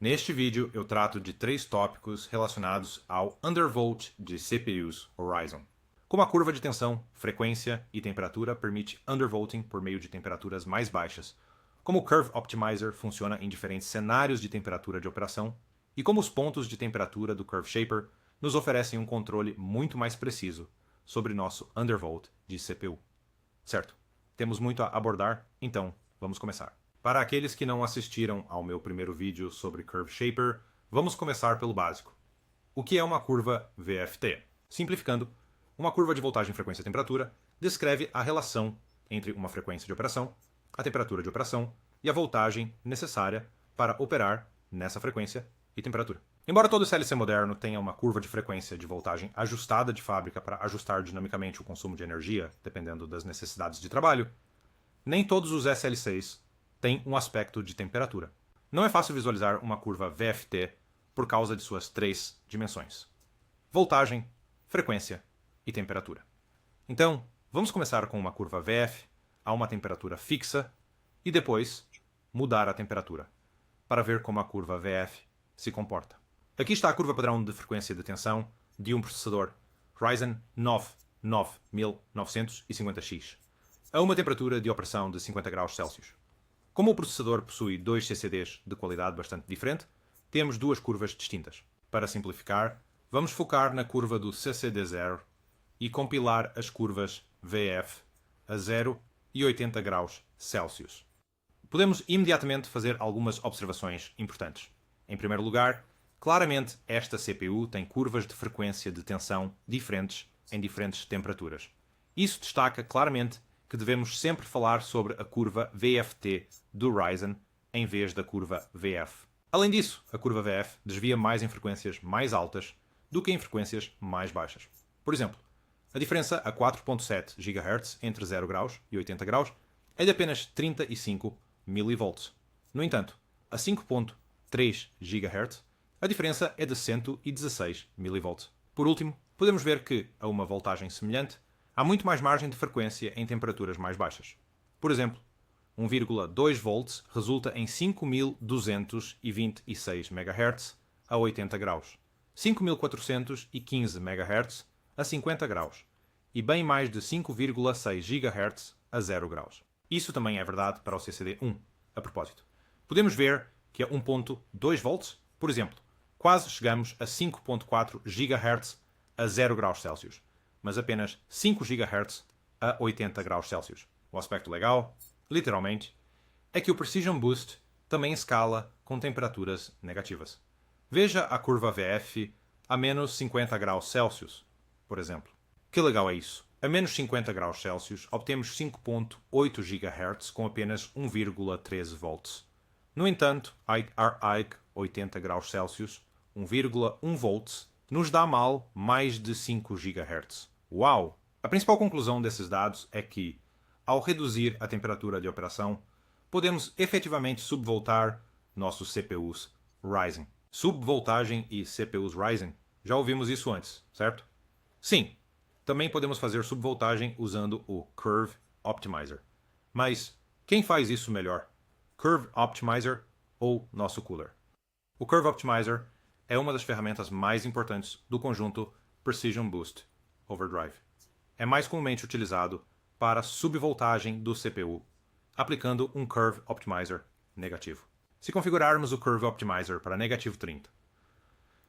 Neste vídeo eu trato de 3 tópicos relacionados ao undervolt de CPUs Ryzen. Como a curva de tensão, frequência e temperatura permite undervolting por meio de temperaturas mais baixas, como o Curve Optimizer funciona em diferentes cenários de temperatura de operação, e como os pontos de temperatura do Curve Shaper nos oferecem um controle muito mais preciso sobre nosso undervolt de CPU. Certo, temos muito a abordar, então vamos começar. Para aqueles que não assistiram ao meu primeiro vídeo sobre Curve Shaper, vamos começar pelo básico. O que é uma curva VFT? Simplificando, uma curva de voltagem, frequência e temperatura descreve a relação entre uma frequência de operação, a temperatura de operação e a voltagem necessária para operar nessa frequência e temperatura. Embora todo SLC moderno tenha uma curva de frequência de voltagem ajustada de fábrica para ajustar dinamicamente o consumo de energia, dependendo das necessidades de trabalho, nem todos os SLCs têm um aspecto de temperatura. Não é fácil visualizar uma curva VFT por causa de suas 3 dimensões: voltagem, frequência e temperatura. Então, vamos começar com uma curva VF a uma temperatura fixa e depois mudar a temperatura, para ver como a curva VF se comporta. Aqui está a curva padrão de frequência de tensão de um processador Ryzen 9 9950X, a uma temperatura de operação de 50 graus Celsius. Como o processador possui 2 CCDs de qualidade bastante diferente, temos 2 curvas distintas. Para simplificar, vamos focar na curva do CCD0 e compilar as curvas VF a 0 e 80 graus Celsius. Podemos imediatamente fazer algumas observações importantes. Em primeiro lugar, claramente esta CPU tem curvas de frequência de tensão diferentes em diferentes temperaturas. Isso destaca claramente que devemos sempre falar sobre a curva VFT do Ryzen em vez da curva VF. Além disso, a curva VF desvia mais em frequências mais altas do que em frequências mais baixas. Por exemplo, a diferença a 4.7 GHz entre 0 graus e 80 graus é de apenas 35 mV. No entanto, a 5.3 GHz, a diferença é de 116 mV. Por último, podemos ver que, a uma voltagem semelhante, há muito mais margem de frequência em temperaturas mais baixas. Por exemplo, 1,2 V resulta em 5226 MHz a 80 graus, 5415 MHz a 50 graus e bem mais de 5,6 GHz a 0 graus. Isso também é verdade para o CCD1. A propósito, podemos ver que a 1.2 V, por exemplo, quase chegamos a 5.4 GHz a 0 graus Celsius, mas apenas 5 GHz a 80 graus Celsius. O aspecto legal, literalmente, é que o Precision Boost também escala com temperaturas negativas. Veja a curva VF a menos 50 graus Celsius, por exemplo. Que legal é isso? A menos 50 graus Celsius obtemos 5.8 GHz com apenas 1,13 volts. No entanto, a 80 graus Celsius, 1,1 volts, nos dá mal mais de 5 GHz. Uau! A principal conclusão desses dados é que, ao reduzir a temperatura de operação, podemos efetivamente subvoltar nossos CPUs Ryzen. Subvoltagem e CPUs Ryzen, já ouvimos isso antes, certo? Sim, também podemos fazer subvoltagem usando o Curve Optimizer. Mas quem faz isso melhor? Curve Optimizer ou nosso cooler? O Curve Optimizer é uma das ferramentas mais importantes do conjunto Precision Boost Overdrive. É mais comumente utilizado para subvoltagem do CPU, aplicando um Curve Optimizer negativo. Se configurarmos o Curve Optimizer para negativo 30,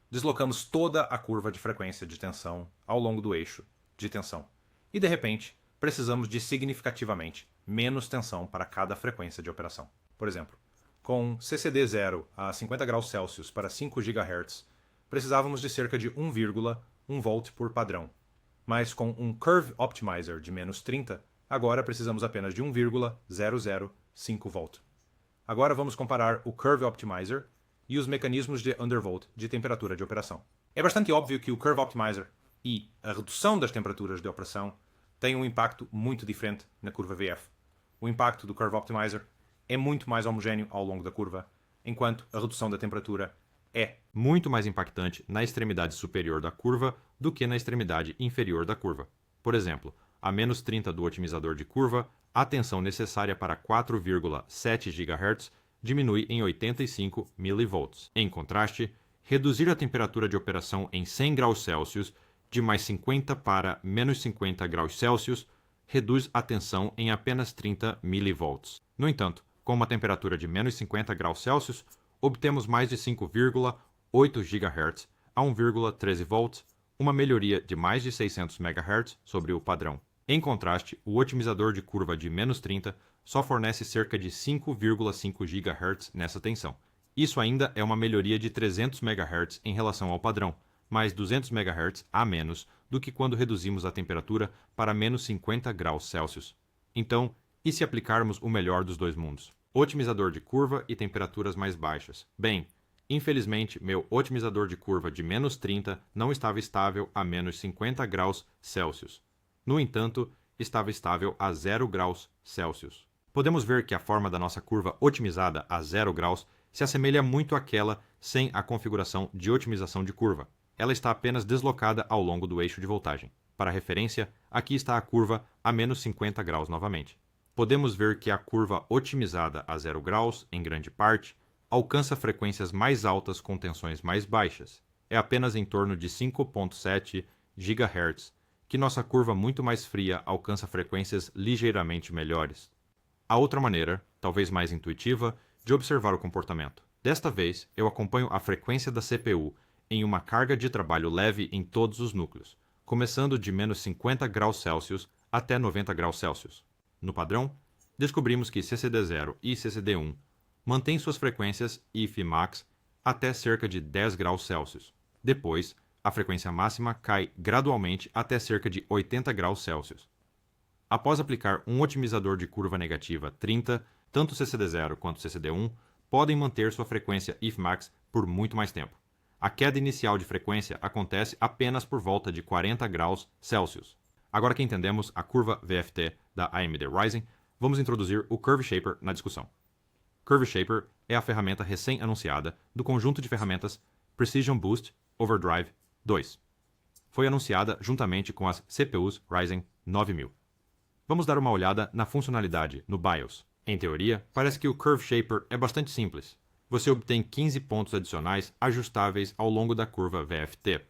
deslocamos toda a curva de frequência de tensão ao longo do eixo de tensão e, de repente, precisamos de significativamente menos tensão para cada frequência de operação. Por exemplo, com CCD0 a 50 graus Celsius para 5 GHz, precisávamos de cerca de 1,1 volt por padrão. Mas com um Curve Optimizer de menos 30, agora precisamos apenas de 1,005 volt. Agora vamos comparar o Curve Optimizer e os mecanismos de undervolt de temperatura de operação. É bastante óbvio que o Curve Optimizer e a redução das temperaturas de operação têm um impacto muito diferente na curva VF. O impacto do Curve Optimizer é muito mais homogéneo ao longo da curva, enquanto a redução da temperatura é muito mais impactante na extremidade superior da curva do que na extremidade inferior da curva. Por exemplo, a menos 30 do otimizador de curva, a tensão necessária para 4,7 GHz diminui em 85 mV. Em contraste, reduzir a temperatura de operação em 100 graus Celsius de mais 50 para menos 50 graus Celsius reduz a tensão em apenas 30 mV. No entanto, com uma temperatura de menos 50 graus Celsius, obtemos mais de 5,8 GHz a 1,13 V, uma melhoria de mais de 600 MHz sobre o padrão. Em contraste, o otimizador de curva de menos 30 só fornece cerca de 5,5 GHz nessa tensão. Isso ainda é uma melhoria de 300 MHz em relação ao padrão, mais 200 MHz a menos do que quando reduzimos a temperatura para menos 50 graus Celsius. Então, e se aplicarmos o melhor dos dois mundos? Otimizador de curva e temperaturas mais baixas. Bem, infelizmente, meu otimizador de curva de menos 30 não estava estável a menos 50 graus Celsius. No entanto, estava estável a 0 graus Celsius. Podemos ver que a forma da nossa curva otimizada a 0 graus se assemelha muito àquela sem a configuração de otimização de curva. Ela está apenas deslocada ao longo do eixo de voltagem. Para referência, aqui está a curva a menos 50 graus novamente. Podemos ver que a curva otimizada a 0 graus, em grande parte, alcança frequências mais altas com tensões mais baixas. É apenas em torno de 5,7 GHz que nossa curva muito mais fria alcança frequências ligeiramente melhores. Há outra maneira, talvez mais intuitiva, de observar o comportamento. Desta vez, eu acompanho a frequência da CPU em uma carga de trabalho leve em todos os núcleos, começando de menos 50 graus Celsius até 90 graus Celsius. No padrão, descobrimos que CCD0 e CCD1 mantêm suas frequências if e max até cerca de 10 graus Celsius. Depois, a frequência máxima cai gradualmente até cerca de 80 graus Celsius. Após aplicar um otimizador de curva negativa 30, tanto CCD0 quanto CCD1 podem manter sua frequência if max por muito mais tempo. A queda inicial de frequência acontece apenas por volta de 40 graus Celsius. Agora que entendemos a curva VFT da AMD Ryzen, vamos introduzir o Curve Shaper na discussão. Curve Shaper é a ferramenta recém-anunciada do conjunto de ferramentas Precision Boost Overdrive 2. Foi anunciada juntamente com as CPUs Ryzen 9000. Vamos dar uma olhada na funcionalidade no BIOS. Em teoria, parece que o Curve Shaper é bastante simples. Você obtém 15 pontos adicionais ajustáveis ao longo da curva VFT.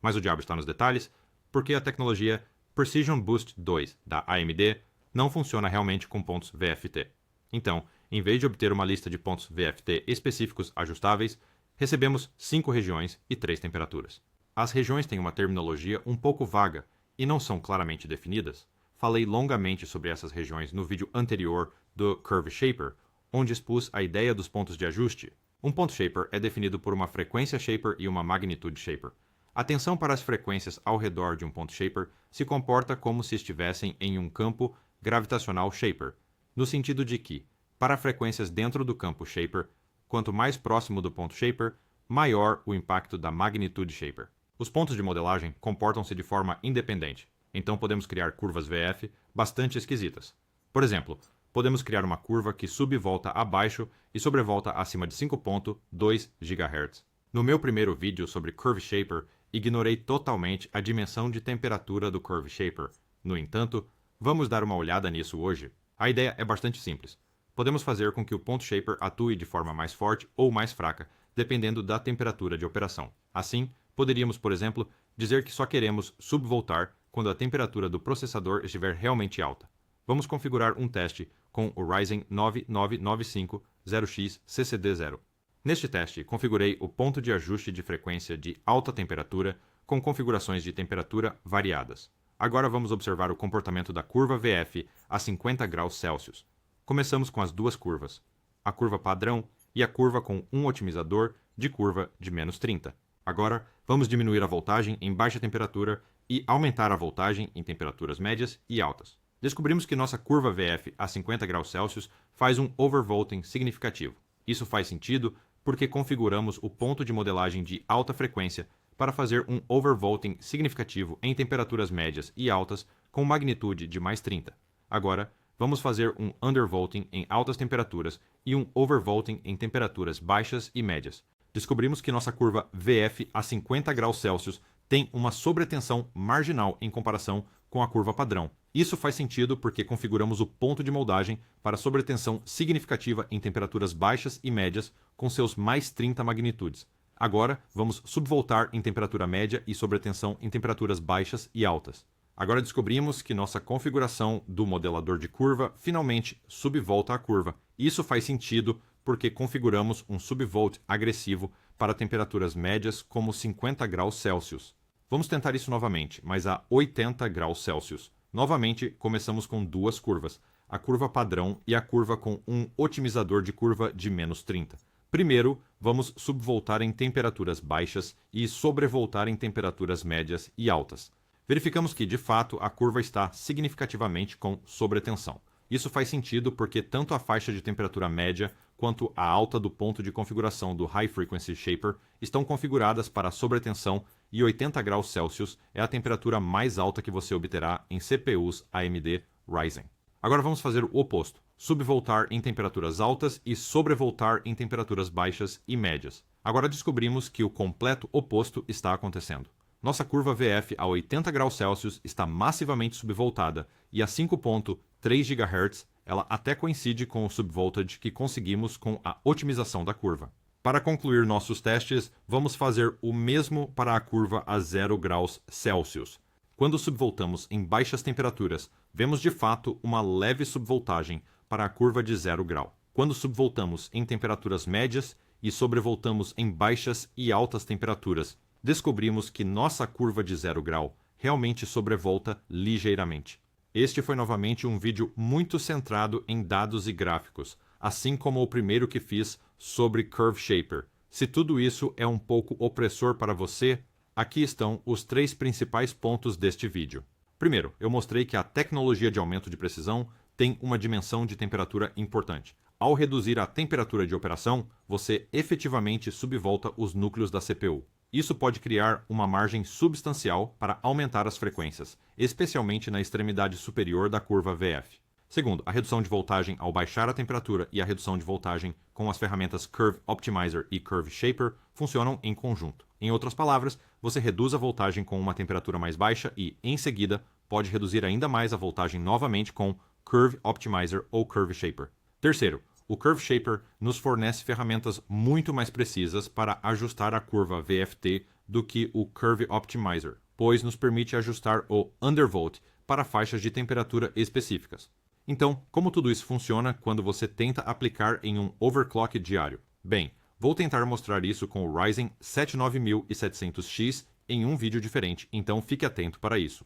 Mas o diabo está nos detalhes, porque a tecnologia Precision Boost 2 da AMD não funciona realmente com pontos VFT. Então, em vez de obter uma lista de pontos VFT específicos ajustáveis, recebemos 5 regiões e 3 temperaturas. As regiões têm uma terminologia um pouco vaga e não são claramente definidas. Falei longamente sobre essas regiões no vídeo anterior do Curve Shaper, onde expus a ideia dos pontos de ajuste. Um ponto shaper é definido por uma frequência shaper e uma magnitude shaper. A tensão para as frequências ao redor de um ponto shaper se comporta como se estivessem em um campo gravitacional shaper, no sentido de que, para frequências dentro do campo shaper, quanto mais próximo do ponto shaper, maior o impacto da magnitude shaper. Os pontos de modelagem comportam-se de forma independente, então podemos criar curvas VF bastante esquisitas. Por exemplo, podemos criar uma curva que subvolta abaixo e sobrevolta acima de 5,2 GHz. No meu primeiro vídeo sobre Curve Shaper, ignorei totalmente a dimensão de temperatura do Curve Shaper. No entanto, vamos dar uma olhada nisso hoje. A ideia é bastante simples. Podemos fazer com que o ponto shaper atue de forma mais forte ou mais fraca, dependendo da temperatura de operação. Assim, poderíamos, por exemplo, dizer que só queremos subvoltar quando a temperatura do processador estiver realmente alta. Vamos configurar um teste com o Ryzen 9995 0X CCD0. Neste teste, configurei o ponto de ajuste de frequência de alta temperatura com configurações de temperatura variadas. Agora vamos observar o comportamento da curva VF a 50 graus Celsius. Começamos com as duas curvas, a curva padrão e a curva com um otimizador de curva de menos 30. Agora, vamos diminuir a voltagem em baixa temperatura e aumentar a voltagem em temperaturas médias e altas. Descobrimos que nossa curva VF a 50 graus Celsius faz um overvolting significativo. Isso faz sentido porque configuramos o ponto de modelagem de alta frequência para fazer um overvolting significativo em temperaturas médias e altas com magnitude de mais 30. Agora, vamos fazer um undervolting em altas temperaturas e um overvolting em temperaturas baixas e médias. Descobrimos que nossa curva VF a 50 graus Celsius tem uma sobretensão marginal em comparação com a curva padrão. Isso faz sentido porque configuramos o ponto de moldagem para sobretensão significativa em temperaturas baixas e médias com seus mais 30 magnitudes. Agora, vamos subvoltar em temperatura média e sobretensão em temperaturas baixas e altas. Agora descobrimos que nossa configuração do modelador de curva finalmente subvolta a curva. Isso faz sentido porque configuramos um subvolt agressivo para temperaturas médias como 50 graus Celsius. Vamos tentar isso novamente, mas a 80 graus Celsius. Novamente, começamos com duas curvas, a curva padrão e a curva com um otimizador de curva de menos 30. Primeiro, vamos subvoltar em temperaturas baixas e sobrevoltar em temperaturas médias e altas. Verificamos que, de fato, a curva está significativamente com sobretensão. Isso faz sentido porque tanto a faixa de temperatura média quanto a alta do ponto de configuração do High Frequency Shaper estão configuradas para sobretensão e 80 graus Celsius é a temperatura mais alta que você obterá em CPUs AMD Ryzen. Agora vamos fazer o oposto, subvoltar em temperaturas altas e sobrevoltar em temperaturas baixas e médias. Agora descobrimos que o completo oposto está acontecendo. Nossa curva VF a 80 graus Celsius está massivamente subvoltada e a 5.3 GHz ela até coincide com o subvoltage que conseguimos com a otimização da curva. Para concluir nossos testes, vamos fazer o mesmo para a curva a 0 graus Celsius. Quando subvoltamos em baixas temperaturas, vemos de fato uma leve subvoltagem para a curva de 0 grau. Quando subvoltamos em temperaturas médias e sobrevoltamos em baixas e altas temperaturas, descobrimos que nossa curva de 0 grau realmente sobrevolta ligeiramente. Este foi novamente um vídeo muito centrado em dados e gráficos, assim como o primeiro que fiz sobre Curve Shaper. Se tudo isso é um pouco opressor para você, aqui estão os 3 principais pontos deste vídeo. Primeiro, eu mostrei que a tecnologia de aumento de precisão tem uma dimensão de temperatura importante. Ao reduzir a temperatura de operação, você efetivamente subvolta os núcleos da CPU. Isso pode criar uma margem substancial para aumentar as frequências, especialmente na extremidade superior da curva VF. Segundo, a redução de voltagem ao baixar a temperatura e a redução de voltagem com as ferramentas Curve Optimizer e Curve Shaper funcionam em conjunto. Em outras palavras, você reduz a voltagem com uma temperatura mais baixa e, em seguida, pode reduzir ainda mais a voltagem novamente com Curve Optimizer ou Curve Shaper. Terceiro, o Curve Shaper nos fornece ferramentas muito mais precisas para ajustar a curva VFT do que o Curve Optimizer, pois nos permite ajustar o undervolt para faixas de temperatura específicas. Então, como tudo isso funciona quando você tenta aplicar em um overclock diário? Bem, vou tentar mostrar isso com o Ryzen 7 9700X em um vídeo diferente, então fique atento para isso.